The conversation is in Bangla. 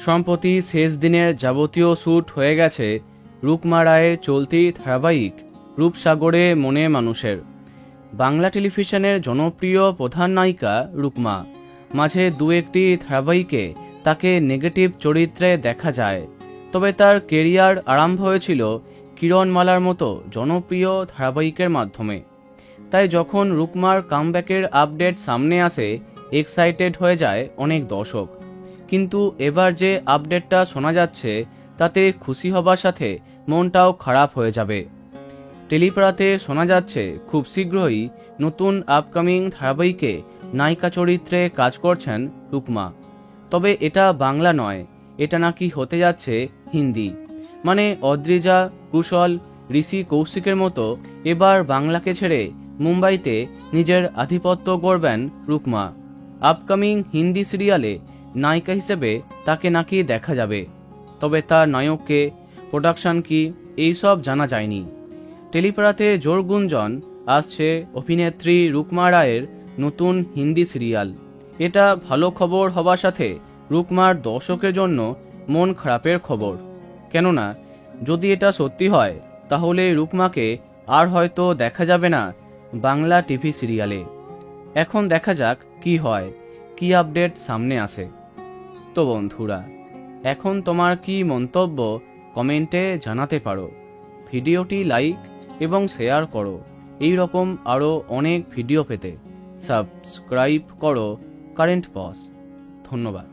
সম্প্রতি শেষ দিনের যাবতীয় শ্যুট হয়ে গেছে রুকমা রায়ের চলতি ধারাবাহিক রূপসাগরে মনে মানুষের। বাংলা টেলিভিশনের জনপ্রিয় প্রধান নায়িকা রুকমা, মাঝে দু একটি ধারাবাহিকে তাকে নেগেটিভ চরিত্রে দেখা যায়। তবে তার কেরিয়ার আরম্ভ হয়েছিল কিরণমালার মতো জনপ্রিয় ধারাবাহিকের মাধ্যমে। তাই যখন রুকমার কামব্যাকের আপডেট সামনে আসে, এক্সাইটেড হয়ে যায় অনেক দর্শক। কিন্তু এবার যে আপডেটটা শোনা যাচ্ছে তাতে খুশি হবার সাথে মনটাও খারাপ হয়ে যাবে। টেলিপাড়াতে শোনা যাচ্ছে খুব শীঘ্রই নতুন আপকামিং ধারাবাহিকে নায়িকা চরিত্রে কাজ করছেন রুকমা। তবে এটা বাংলা নয়, এটা নাকি হতে যাচ্ছে হিন্দি। মানে অদ্রিজা, কুশল, ঋষি কৌশিকের মতো এবার বাংলাকে ছেড়ে মুম্বাইতে নিজের আধিপত্য গড়বেন রুকমা। আপকামিং হিন্দি সিরিয়ালে নায়িকা হিসেবে তাকে নাকি দেখা যাবে। তবে তার নায়ককে, প্রোডাকশন কি, এইসব জানা যায়নি। টেলিপাড়াতে জোর গুঞ্জন আসছে অভিনেত্রী রুকমা রায়ের নতুন হিন্দি সিরিয়াল। এটা ভালো খবর হবার সাথে রুকমার দর্শকের জন্য মন খারাপের খবর। কেননা যদি এটা সত্যি হয় তাহলে রুকমাকে আর হয়তো দেখা যাবে না বাংলা টিভি সিরিয়ালে। এখন দেখা যাক কি হয়, কি আপডেট সামনে আসে। তো বন্ধুরা, এখন তোমার কি মন্তব্য কমেন্টে জানাতে পারো। ভিডিওটি লাইক এবং শেয়ার করো। এই রকম আরও অনেক ভিডিও পেতে সাবস্ক্রাইব করো কারেন্ট পজ। ধন্যবাদ।